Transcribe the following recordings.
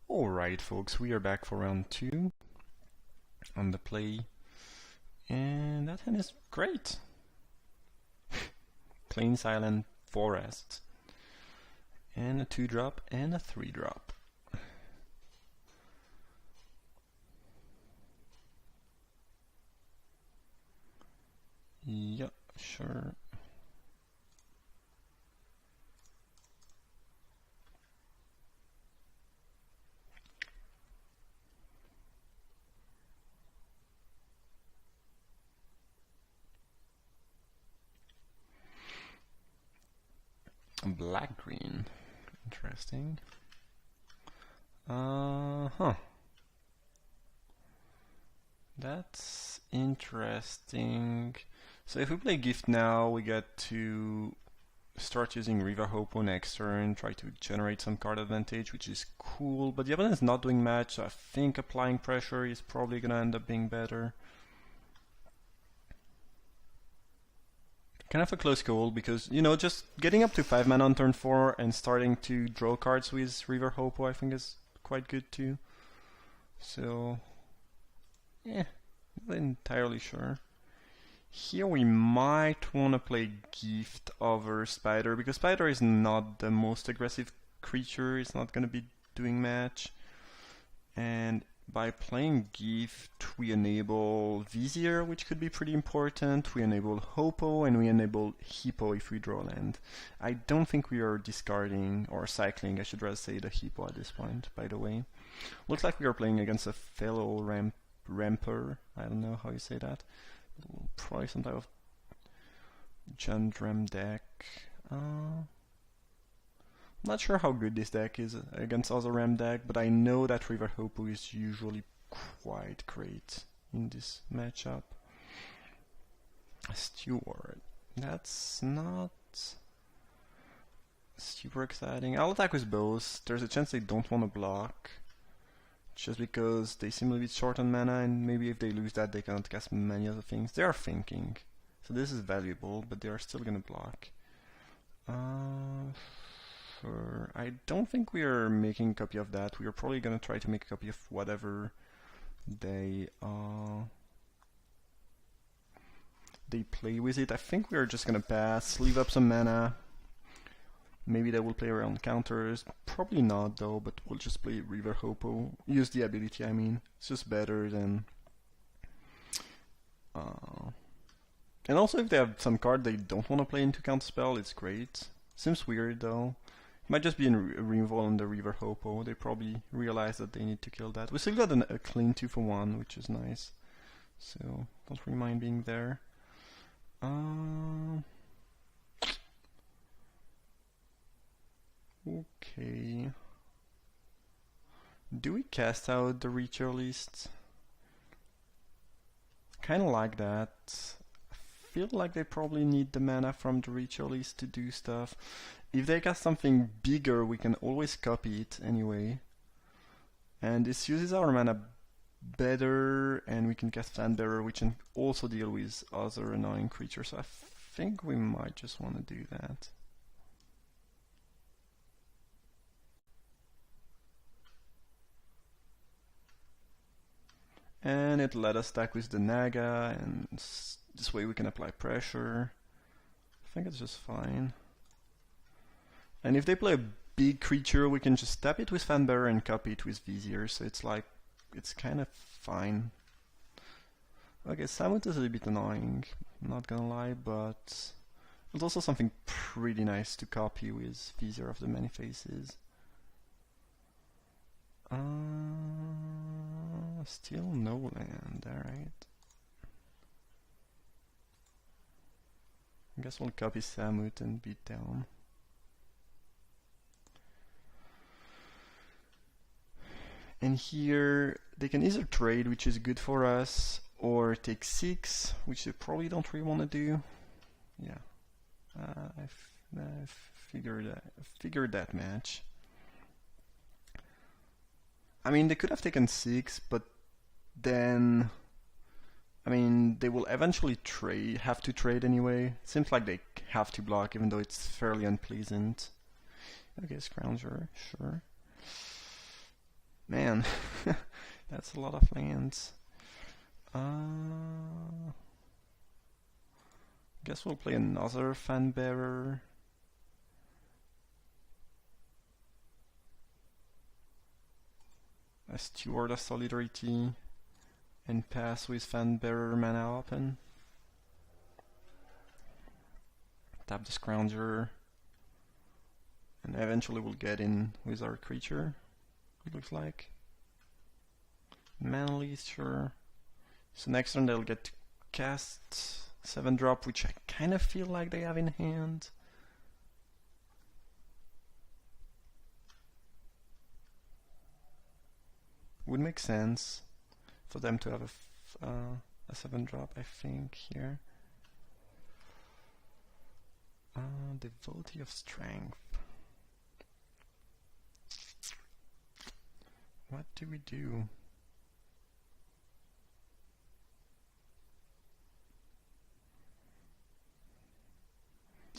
Alright folks, we are back for round 2 on the play, and that hand is great. Plain Silent Forest, and a 2-drop and a 3-drop. Yeah, sure. Black green, interesting. That's interesting. So if we play gift now, we get to start using River Hopo next turn, try to generate some card advantage, which is cool, but the opponent is not doing much, so I think applying pressure is probably gonna end up being better. Kind of a close call, because, you know, just getting up to 5 mana on turn 4 and starting to draw cards with River Hopo I think is quite good too. So, yeah, not entirely sure. Here we might want to play Gift over Spider, because Spider is not the most aggressive creature, it's not going to be doing much. And by playing Gift, we enable Vizier, which could be pretty important, we enable Hopo, and we enable Hippo if we draw land. I don't think we are discarding, or cycling, I should rather say, the Hippo at this point, by the way. Looks like we are playing against a fellow Ramper, I don't know how you say that. Probably some type of Jundram deck. Not sure how good this deck is against other Ram deck, but I know that River Hopo is usually quite great in this matchup. Steward. That's not super exciting. I'll attack with both. There's a chance they don't want to block, just because they seem a bit short on mana, and maybe if they lose that they cannot cast many other things. They are thinking. So this is valuable, but they are still gonna block. I don't think we are making a copy of that. We are probably gonna try to make a copy of whatever they play with it. I think we are just gonna pass, leave up some mana. Maybe they will play around counters. Probably not though, but we'll just play River Hopo. Use the ability, I mean. It's just better than... And also if they have some card they don't want to play into counterspell, it's great. Seems weird though. It might just be a removal on the River Hopo. They probably realize that they need to kill that. We still got a clean 2-for-1, which is nice. So, don't really mind being there. Okay. Do we cast out the Ritualist? Kinda like that. I feel like they probably need the mana from the Ritualist to do stuff. If they cast something bigger, we can always copy it anyway. And this uses our mana better, and we can cast Fanbearer, which can also deal with other annoying creatures. So I think we might just want to do that. And it let us stack with the Naga, and this way we can apply pressure. I think it's just fine. And if they play a big creature, we can just tap it with Fanbearer and copy it with Vizier, so it's like, it's kind of fine. Okay, Samut is a little bit annoying, not gonna lie, but it's also something pretty nice to copy with Vizier of the Many Faces. Still no land, alright. I guess we'll copy Samut and beat down. And here they can either trade, which is good for us, or take 6, which they probably don't really want to do. Yeah, I figured that match. I mean, they could have taken 6, but then, I mean, they will eventually have to trade anyway. Seems like they have to block, even though it's fairly unpleasant. Okay, Scrounger, sure. Man, that's a lot of lands. Guess we'll play another fan bearer. A Steward of Solidarity and pass with fan bearer mana open. Tap the Scrounger. And eventually we'll get in with our creature, it looks like. Manly, sure. So next turn they'll get to cast 7-drop, which I kind of feel like they have in hand. Would make sense for them to have a 7-drop, I think, here. Devotee of Strength. What do we do?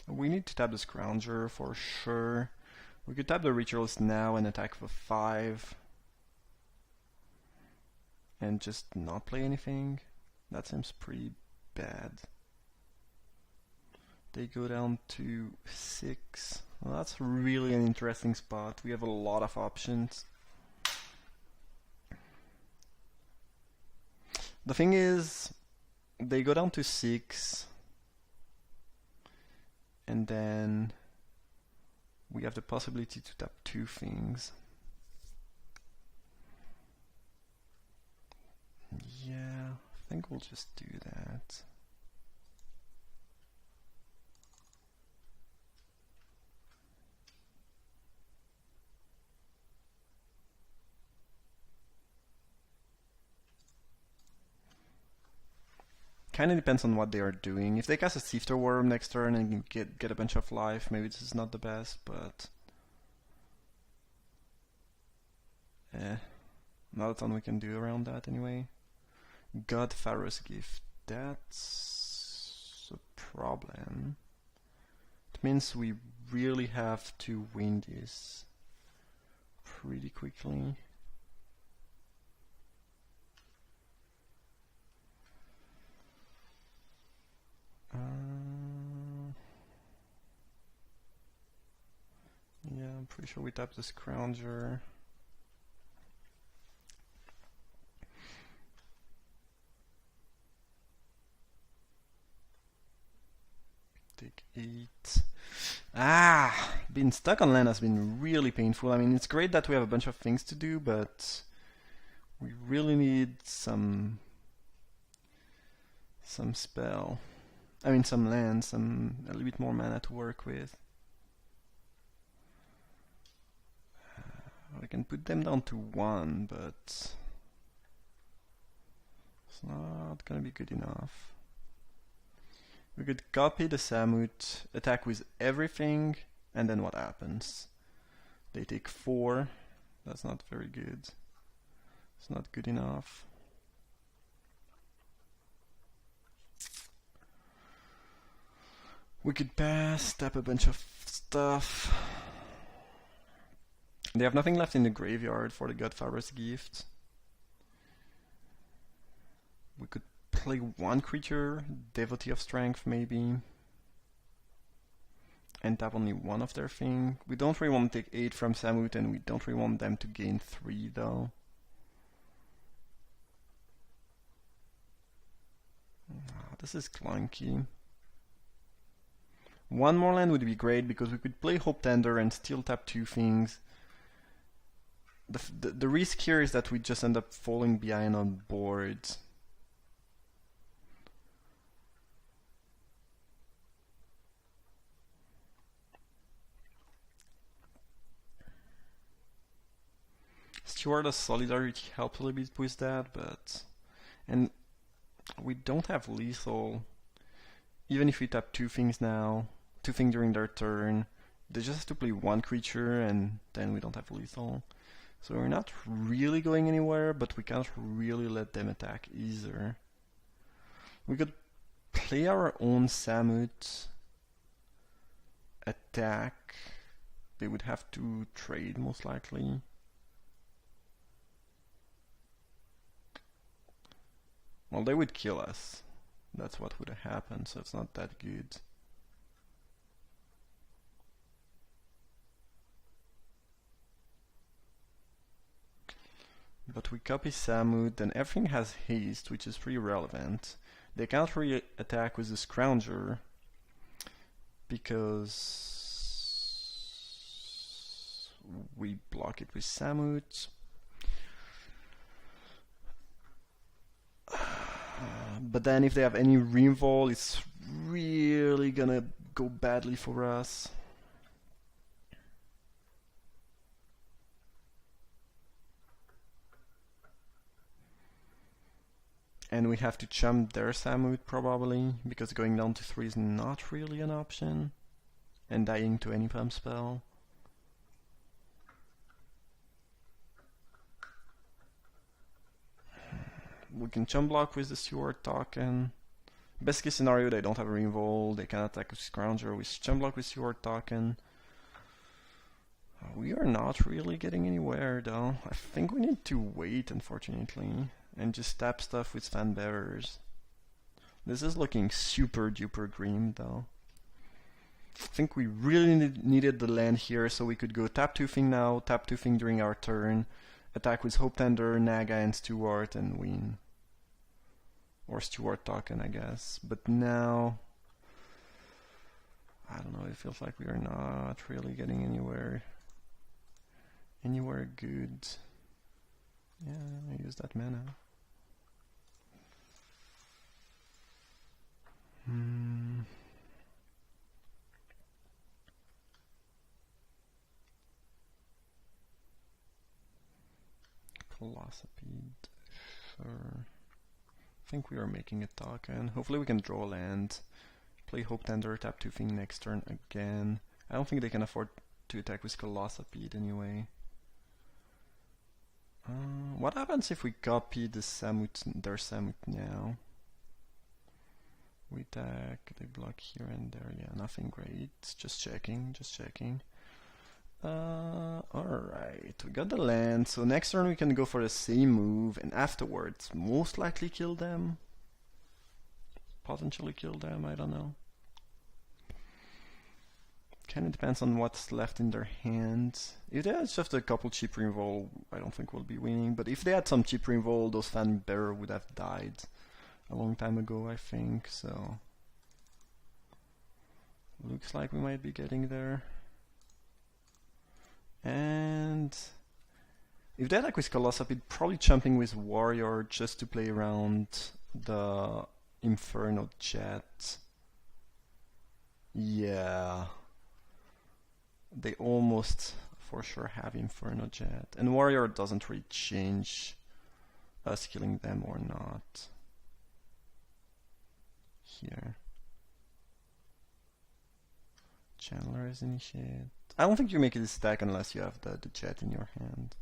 We need to tap the Scrounger for sure. We could tap the Ritualist now and attack for 5. And just not play anything. That seems pretty bad. They go down to 6. Well, that's really an interesting spot. We have a lot of options. The thing is, they go down to 6. And then we have the possibility to tap 2 things. Yeah, I think we'll just do that. Kind of depends on what they are doing. If they cast a Sifter Worm next turn and get a bunch of life, maybe this is not the best, but not a ton we can do around that anyway. God Pharaoh's Gift, that's a problem. It means we really have to win this pretty quickly. Yeah, I'm pretty sure we tap the Scrounger. Take 8. Being stuck on land has been really painful. I mean, it's great that we have a bunch of things to do, but we really need some spell. I mean, some land, a little bit more mana to work with. I can put them down to 1, but it's not gonna be good enough. We could copy the Samut, attack with everything, and then what happens? They take 4. That's not very good. It's not good enough. We could pass, tap a bunch of stuff. They have nothing left in the graveyard for the Godfather's Gift. We could play 1 creature, Devotee of Strength maybe, and tap only 1 of their thing. We don't really want to take 8 from Samut, and we don't really want them to gain 3 though. This is clunky. 1 more land would be great because we could play Hope Tender and still tap 2 things. The risk here is that we just end up falling behind on board. Steward of Solidarity helps a little bit with that, but... And we don't have lethal. Even if we tap 2 things now, 2 things during their turn, they just have to play 1 creature and then we don't have lethal. So we're not really going anywhere, but we can't really let them attack either. We could play our own Samut, attack. They would have to trade most likely. Well, they would kill us. That's what would have happened, so it's not that good. But we copy Samut, then everything has haste, which is pretty relevant. They can't really attack with the Scrounger because we block it with Samut. But then if they have any reinvol, it's really gonna go badly for us. And we have to chump their Samut probably, because going down to 3 is not really an option. And dying to any pump spell. We can chump block with the Steward token. Best case scenario, they don't have a reinvol, they can attack with Scrounger, we chump block with Steward token. We are not really getting anywhere though. I think we need to wait, unfortunately, and just tap stuff with Fan Bearers. This is looking super duper green though. I think we really needed the land here so we could go tap 2-thing now, tap 2-thing during our turn, attack with Hope Tender, Naga and Steward and win. Or Steward token, I guess. But now, I don't know, it feels like we are not really getting anywhere good. Yeah, I use that mana. Velocipede. Sure. I think we are making a token. Hopefully we can draw a land. Play Hope Tender, tap 2-thing next turn again. I don't think they can afford to attack with Velocipede anyway. What happens if we copy the Samut, their Samut now? We attack, they block here and there. Yeah, nothing great. Just checking, just checking. Alright, we got the land, so next turn we can go for the same move, and afterwards most likely kill them. Potentially kill them, I don't know. Kinda depends on what's left in their hands. If they had just a couple cheap reinvol, I don't think we'll be winning, but if they had some cheap reinvol, those Fan Bearer would have died a long time ago, I think, so... Looks like we might be getting there. And if they attack with Velocipede, probably jumping with Warrior just to play around the Inferno Jet. Yeah. They almost for sure have Inferno Jet. And Warrior doesn't really change us killing them or not. Here. Chandler is initiate. I don't think you make it a stack unless you have the jet in your hand.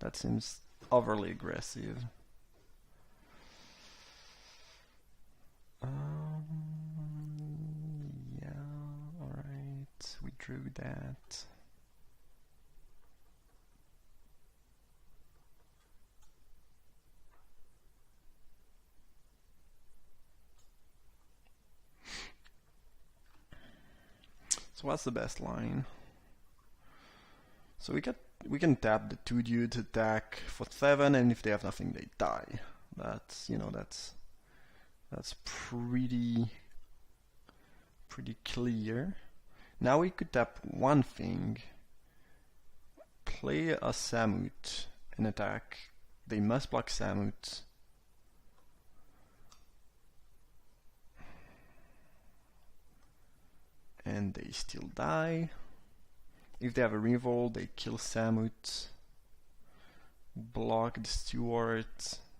That seems overly aggressive. Yeah, alright. We drew that. So what's the best line? So we can tap the 2 dudes, attack for 7, and if they have nothing, they die. That's, you know, that's pretty clear. Now we could tap 1 thing, play a Samut, and attack. They must block Samut. And they still die. If they have a revolt, they kill Samut. Block the Steward.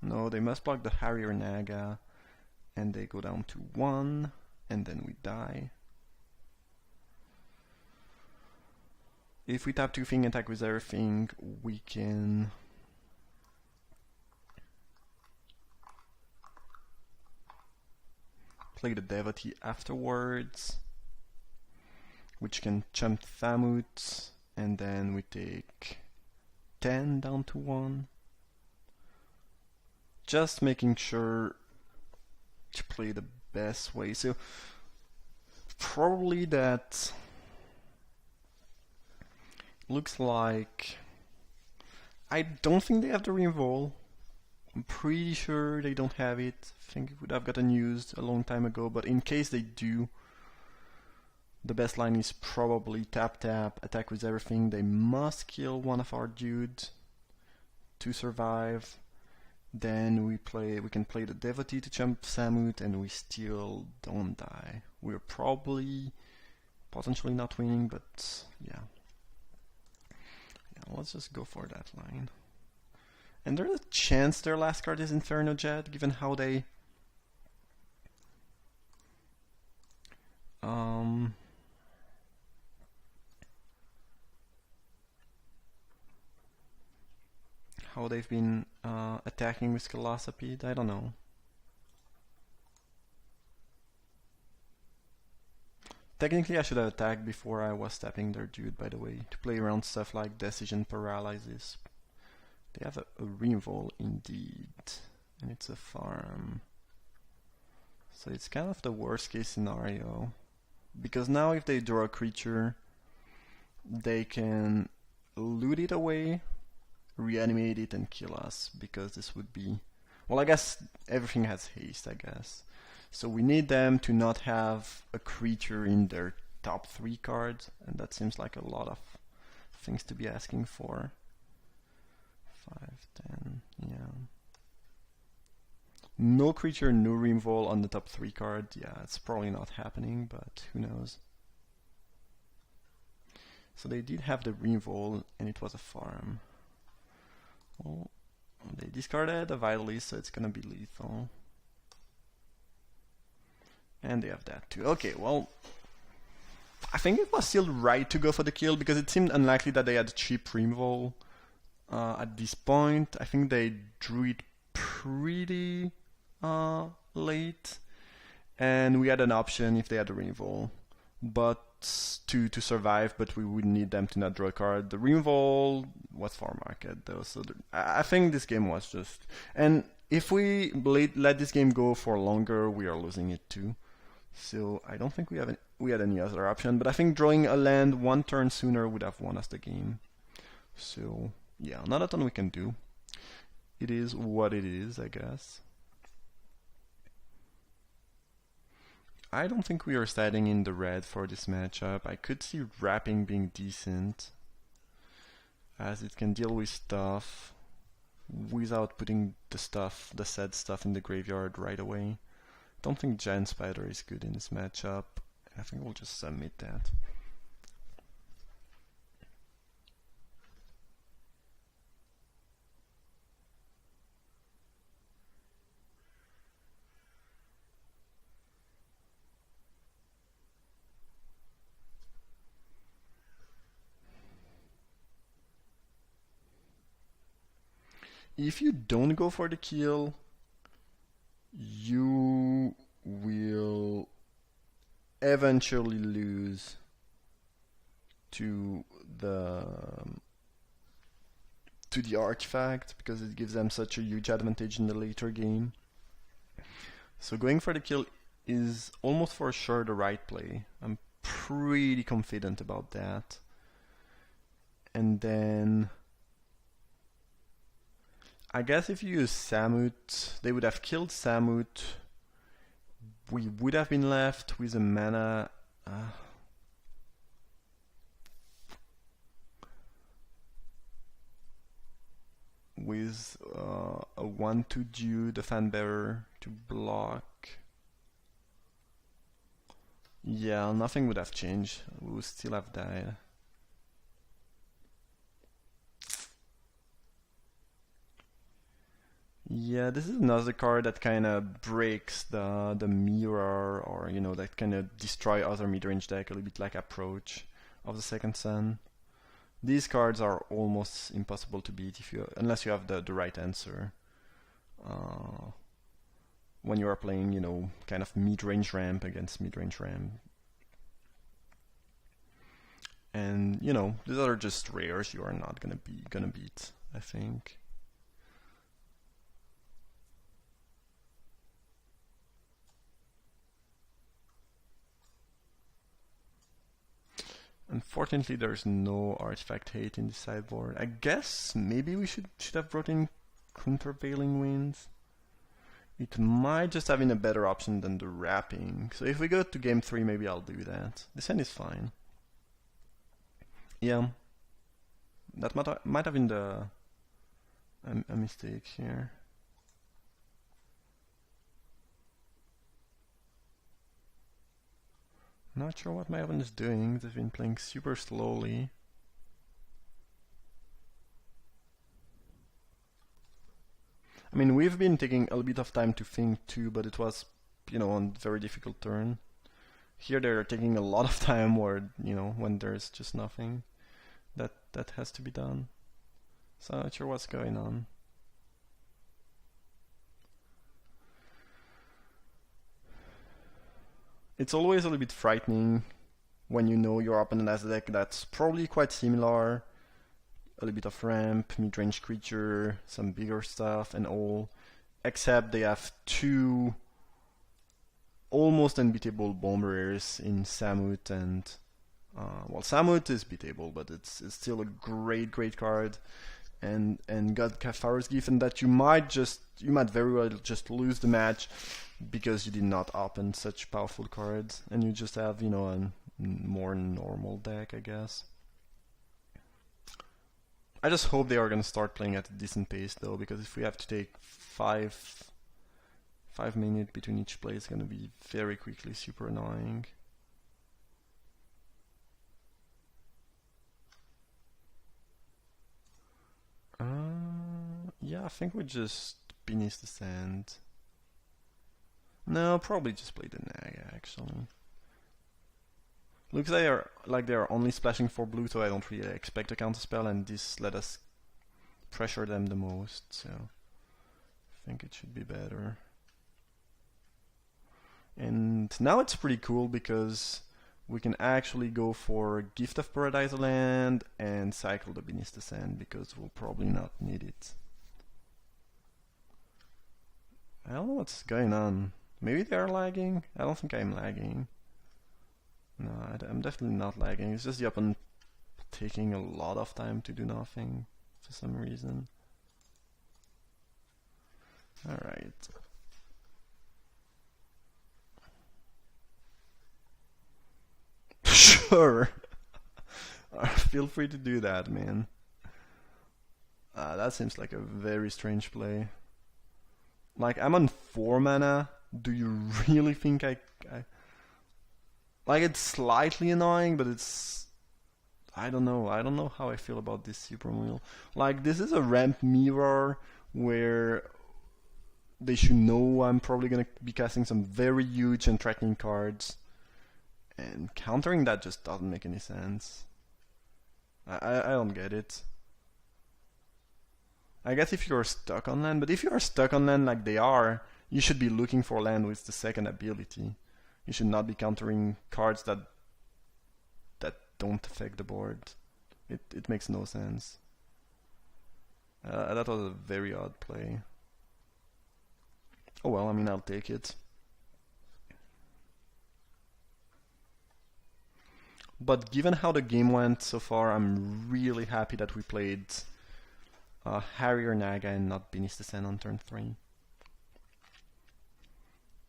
No, they must block the Harrier Naga. And they go down to 1. And then we die. If we tap 2 thing, attack with everything, we can... play the Devotee afterwards, which can jump Thamut, and then we take 10 down to 1. Just making sure to play the best way. So probably that looks like I don't think they have the reinvol. I'm pretty sure they don't have it. I think it would have gotten used a long time ago, but in case they do, the best line is probably tap tap, attack with everything. They must kill one of our dudes to survive. Then we can play the Devotee to jump Samut, and we still don't die. We're probably potentially not winning, but yeah. Let's just go for that line. And there's a chance their last card is Inferno Jet, given how they how they've been attacking with Colosopede. I don't know. Technically, I should have attacked before I was tapping their dude, by the way, to play around stuff like Decision Paralysis. They have a reinvol indeed, and it's a farm. So it's kind of the worst case scenario. Because now if they draw a creature, they can loot it away, reanimate it, and kill us. Because this would be... Well, I guess everything has haste, I guess. So we need them to not have a creature in their top 3 cards, and that seems like a lot of things to be asking for. 5, 10, yeah. No creature, no reinvol on the top 3 card. Yeah, it's probably not happening, but who knows. So they did have the reinvol, and it was a farm. Well, they discarded a Vitalist, so it's gonna be lethal. And they have that too. Okay, well, I think it was still right to go for the kill because it seemed unlikely that they had cheap reinvol at this point. I think they drew it pretty late, and we had an option if they had a reinvol, but to survive. But we would need them to not draw a card. The reinvol was far market though, so I think this game was just. And if we let this game go for longer, we are losing it too. So I don't think we had any other option, but I think drawing a land 1 turn sooner would have won us the game. So yeah, not a ton we can do. It is what it is, I guess. I don't think we are standing in the red for this matchup. I could see wrapping being decent, as it can deal with stuff without putting the said stuff in the graveyard right away. Don't think Giant Spider is good in this matchup. I think we'll just submit that. If you don't go for the kill, you will eventually lose to the artifact because it gives them such a huge advantage in the later game. So going for the kill is almost for sure the right play. I'm pretty confident about that. And then I guess if you use Samut, they would have killed Samut. We would have been left with a mana. With a 1/2 Dew, the Fanbearer, to block. Yeah, nothing would have changed. We would still have died. Yeah, this is another card that kind of breaks the mirror, or you know, that kind of destroy other mid-range deck, a little bit like Approach of the Second Sun. These cards are almost impossible to beat unless you have the right answer. When you are playing, you know, kind of mid-range ramp against mid-range ramp. And you know, these are just rares you are not gonna beat, I think. Unfortunately, there's no artifact hate in the sideboard. I guess maybe we should have brought in Countervailing Winds. It might just have been a better option than the wrapping. So if we go to game 3, maybe I'll do that. This hand is fine. Yeah. That might have been a mistake here. Not sure what my opponent is doing. They've been playing super slowly. I mean, we've been taking a little bit of time to think too, but it was, you know, on a very difficult turn. Here they're taking a lot of time where, you know, when there's just nothing that has to be done. So I'm not sure what's going on. It's always a little bit frightening when you know your opponent has a deck that's probably quite similar. A little bit of ramp, mid-range creature, some bigger stuff and all. Except they have 2 almost unbeatable bombers in Samut and... well, Samut is beatable, but it's still a great card. And got Pharaoh's Gift, and that you might very well just lose the match because you did not open such powerful cards, and you just have, you know, a more normal deck, I guess. I just hope they are going to start playing at a decent pace, though, because if we have to take 5 minutes between each play, it's going to be very quickly super annoying. Yeah, I think we just Beneath the Sand. No, probably just play the Naga, actually. Looks like they are only splashing for blue, so I don't really expect a counterspell, and this let us pressure them the most, so I think it should be better. And now it's pretty cool because we can actually go for Gift of Paradise land and cycle the Beneath the Sand because we'll probably not need it. I don't know what's going on. Maybe they're lagging? I don't think I'm lagging. No, I'm definitely not lagging. It's just the opponent taking a lot of time to do nothing for some reason. Alright. Sure. Feel free to do that, man. That seems like a very strange play. Like, I'm on 4 mana. Do you really think I like, it's slightly annoying, but it's... I don't know. I don't know how I feel about this Super Wheel. Like, this is a ramp mirror where they should know I'm probably gonna be casting some very huge and threatening cards. And countering that just doesn't make any sense. I don't get it. I guess if you're stuck on land, but if you're stuck on land like they are, you should be looking for land with the second ability. You should not be countering cards that don't affect the board. It makes no sense. That was a very odd play. Oh well, I mean, I'll take it. But given how the game went so far, I'm really happy that we played Harrier Naga and not Beneath the Sand on turn 3.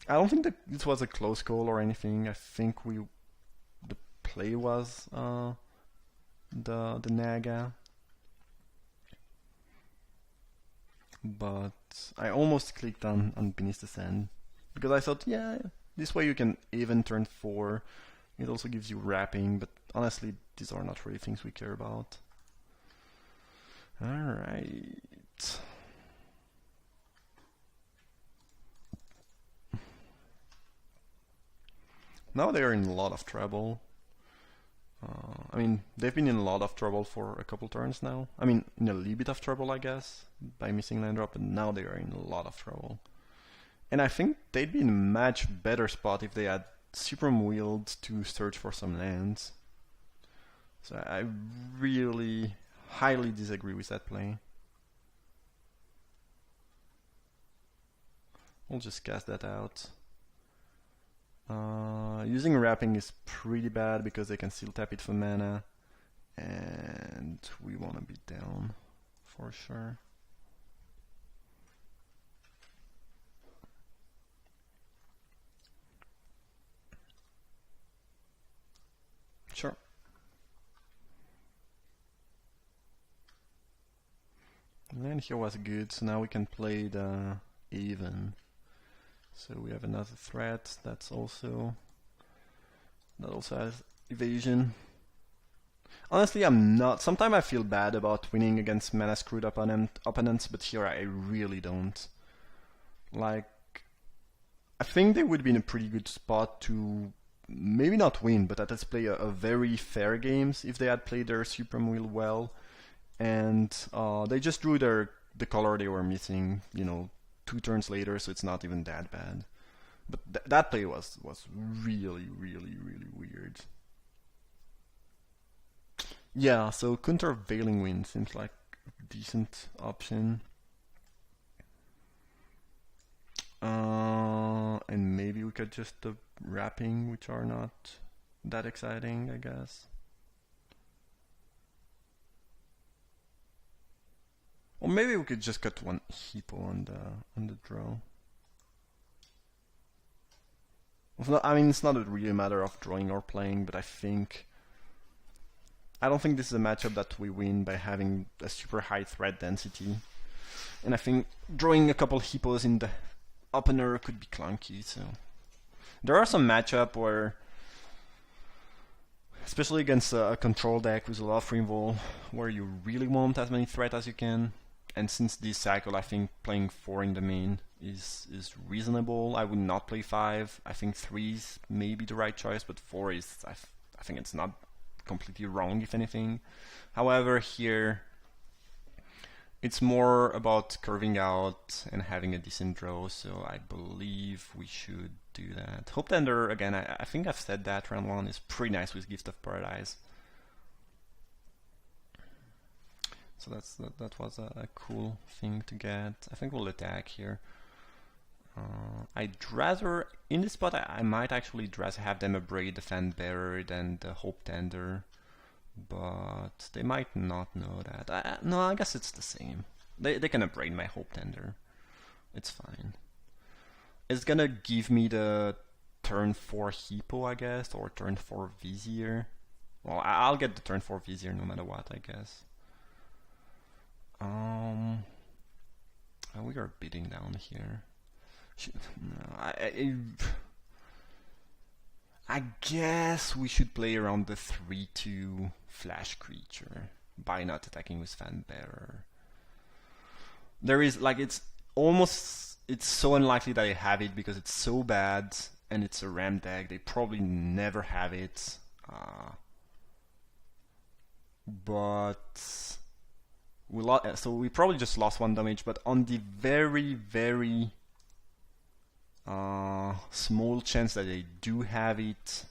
I don't think that this was a close call or anything. I think the play was the Naga. But I almost clicked on Beneath the Sand because I thought, yeah, this way you can even turn 4. It also gives you wrapping, but honestly, these are not really things we care about. Alright. Now they are in a lot of trouble. I mean, they've been in a lot of trouble for a couple turns now. I mean, in a little bit of trouble, I guess, by missing land drop, but now they are in a lot of trouble. And I think they'd be in a much better spot if they had Super Wheeled to search for some lands. So I really highly disagree with that play. We'll just cast that out. Using wrapping is pretty bad because they can still tap it for mana, and we want to be down for sure. Sure. And here was good, so now we can play the even. So we have another threat that also has evasion. Honestly, I'm not. Sometimes I feel bad about winning against mana screwed opponents, but here I really don't. Like, I think they would be in a pretty good spot to maybe not win, but at least play a very fair games if they had played their Supreme Wheel well. And they just drew the color they were missing, 2 turns later, so it's not even that bad. But that play was really, really, really weird. Yeah, so countervailing wind seems like a decent option. And maybe we could just the wrapping, which are not that exciting, I guess. Or maybe we could just cut one Hippo on the draw. I mean, it's not really a matter of drawing or playing, but I don't think this is a matchup that we win by having a super high threat density. And I think drawing a couple Hippos in the opener could be clunky, so... There are some matchups where, especially against a control deck with a lot of removal, where you really want as many threats as you can. And since this cycle, I think playing 4 in the main is reasonable. I would not play 5. I think 3 is maybe the right choice, but 4 is, I think it's not completely wrong, if anything. However, here, it's more about curving out and having a decent draw, so I believe we should do that. Hope Tender, again, I think I've said that round 1 is pretty nice with Gift of Paradise. So that was a cool thing to get. I think we'll attack here. I'd rather, in this spot, I might actually rather have them abrade the Fan Bearer than the Hope Tender. But they might not know that. No, I guess it's the same. They can abrade my Hope Tender. It's fine. It's gonna give me the turn 4 Hippo, I guess, or turn 4 Vizier. Well, I'll get the turn 4 Vizier no matter what, I guess. We are bidding down here. I guess we should play around the 3/2 flash creature by not attacking with Fan Bearer. There is it's so unlikely that I have it because it's so bad and it's a Ram deck. They probably never have it. But so we probably just lost 1 damage, but on the very, very small chance that they do have it,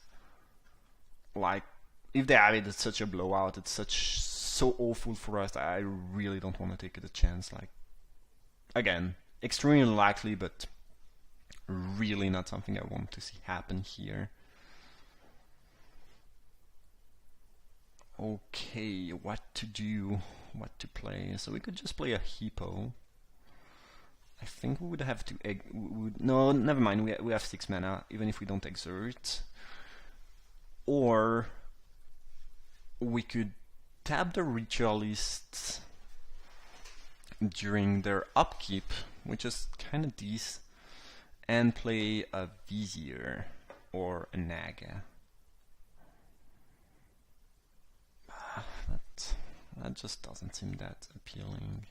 if they have it, it's such a blowout, it's so awful for us, I really don't want to take the chance. Again, extremely unlikely, but really not something I want to see happen here. Okay, what to do, what to play. So we could just play a Hippo. I think we would have to no, never mind, we have 6 mana, even if we don't exert. Or we could tap the Ritualists during their upkeep, which is kind of decent, and play a Vizier or a Naga. That just doesn't seem that appealing.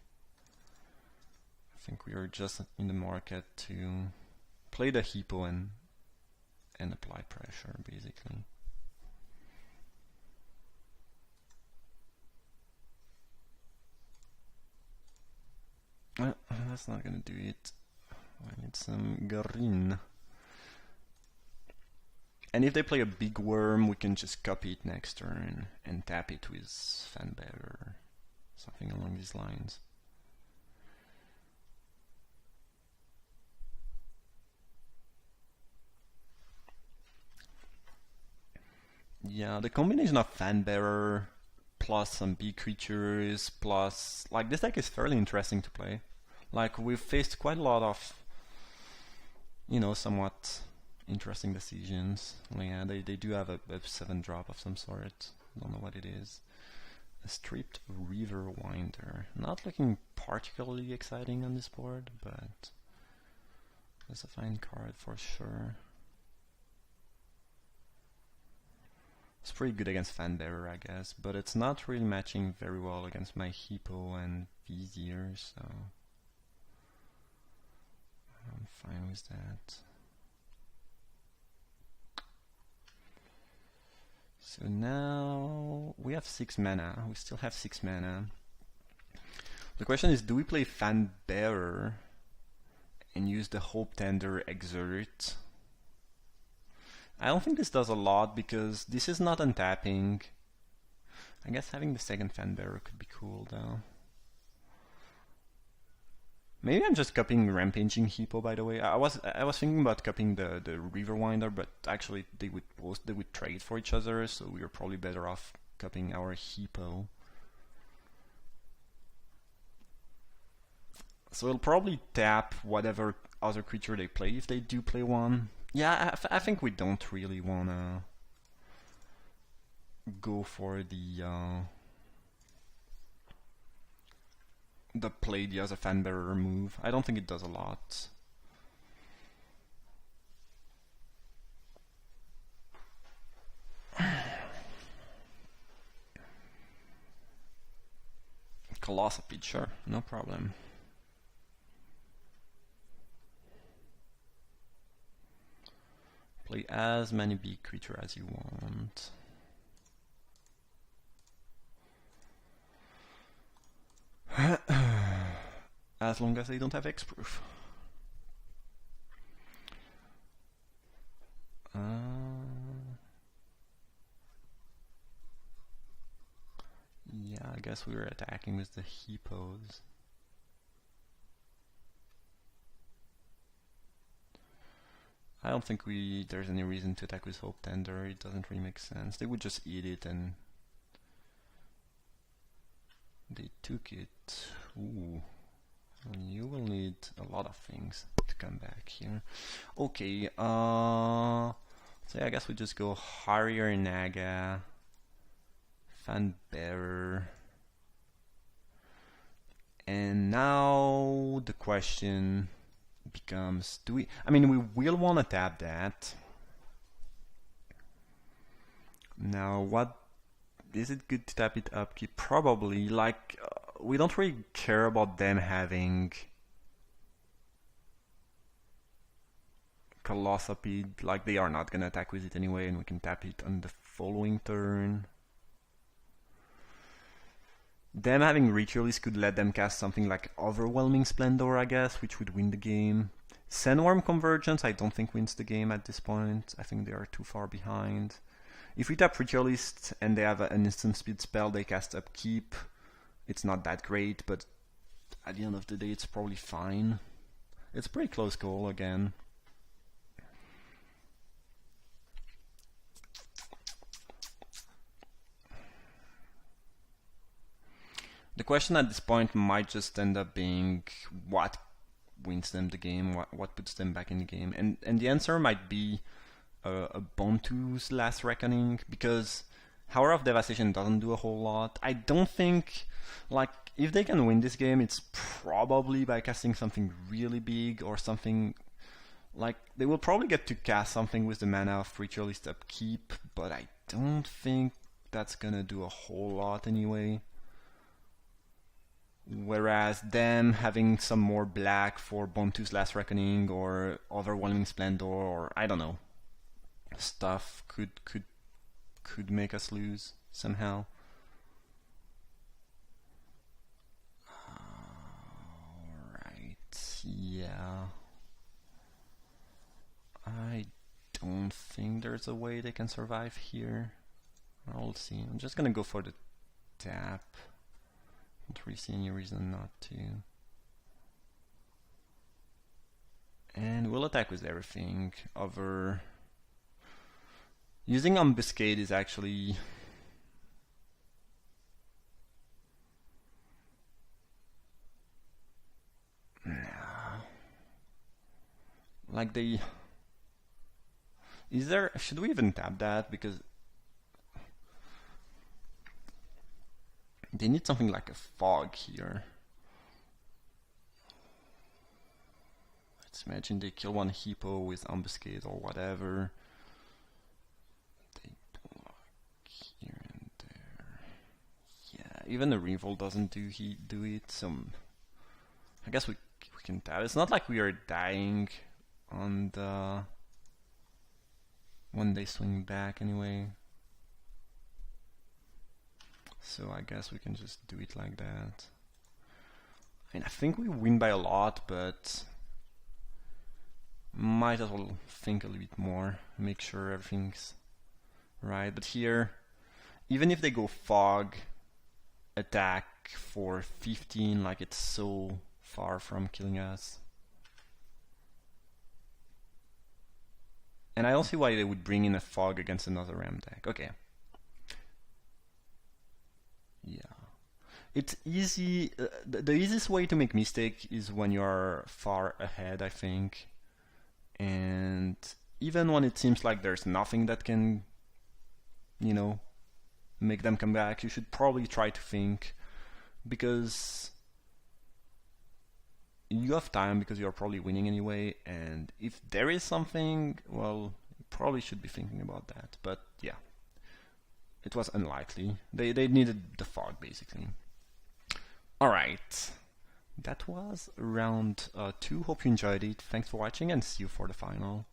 I think we are just in the market to play the Hippo and apply pressure, basically. Well, that's not gonna do it. I need some green. And if they play a big worm, we can just copy it next turn and tap it with Fan Bearer, something along these lines. Yeah, the combination of Fanbearer plus some big creatures plus like this deck is fairly interesting to play. Like we've faced quite a lot of somewhat interesting decisions. Yeah, they do have a 7-drop of some sort. Don't know what it is. A stripped River Winder. Not looking particularly exciting on this board, but it's a fine card for sure. It's pretty good against Fanbearer, I guess, but it's not really matching very well against my Hippo and Vizier, so I'm fine with that. So now we have 6 mana. We still have 6 mana. The question is, do we play Fanbearer and use the Hope Tender Exert? I don't think this does a lot because this is not untapping. I guess having the second Fanbearer could be cool though. Maybe I'm just copying Rampaging Hippo, by the way. I was thinking about copying the River Winder, but actually they would trade for each other, so we are probably better off copying our Hippo. So it'll probably tap whatever other creature they play if they do play one. Yeah, I think we don't really wanna go for the play the other Fanbearer move. I don't think it does a lot. Colossopede, sure, no problem. Play as many big creatures as you want. As long as they don't have X-proof. Yeah, I guess we were attacking with the Hippos. I don't think there's any reason to attack with Hope Tender. It doesn't really make sense. They would just eat it and they took it. Ooh. And you will need a lot of things to come back here. Okay, so yeah, I guess we just go Harrier Naga, Fanbearer. And now the question becomes, I mean, we will want to tap that. Now, what is it good to tap it upkeep? Probably. Like, we don't really care about them having Colossopede. Like, they are not gonna attack with it anyway, and we can tap it on the following turn. Them having Ritualist could let them cast something like Overwhelming Splendor, I guess, which would win the game. Sandworm Convergence I don't think wins the game at this point. I think they are too far behind. If we tap Ritualist and they have an instant speed spell they cast upkeep, it's not that great, but at the end of the day it's probably fine. It's a pretty close call again. The question at this point might just end up being what wins them the game, what puts them back in the game, and the answer might be a Bontu's Last Reckoning, because Hour of Devastation doesn't do a whole lot. I don't think, like, if they can win this game, it's probably by casting something really big or something. Like, they will probably get to cast something with the mana of Ritualist upkeep, but I don't think that's gonna do a whole lot anyway. Whereas them having some more black for Bontu's Last Reckoning or Overwhelming Splendor or I don't know stuff could make us lose somehow. Alright, yeah. I don't think there's a way they can survive here. I'll see. I'm just gonna go for the tap. Don't really see any reason not to. And we'll attack with everything. Using Ambuscade is actually... Like they... Is there... Should we even tap that? Because... They need something like a fog here. Let's imagine they kill one Hippo with Ambuscade or whatever. They block here and there. Yeah, even the Revolt doesn't do it. I guess we can tap. It's not like we are dying on the when they swing back anyway. So I guess we can just do it like that. I mean, I think we win by a lot, but might as well think a little bit more, make sure everything's right. But here, even if they go fog, attack for 15, like it's so far from killing us. And I don't see why they would bring in a fog against another ram deck. Okay. Yeah. It's easy. The easiest way to make mistake is when you're far ahead, I think. And even when it seems like there's nothing that can, you know, make them come back, you should probably try to think, because you have time, because you're probably winning anyway, and if there is something, well, you probably should be thinking about that. But yeah, it was unlikely. They needed the fog, basically. Alright, that was round 2. Hope you enjoyed it. Thanks for watching, and see you for the final.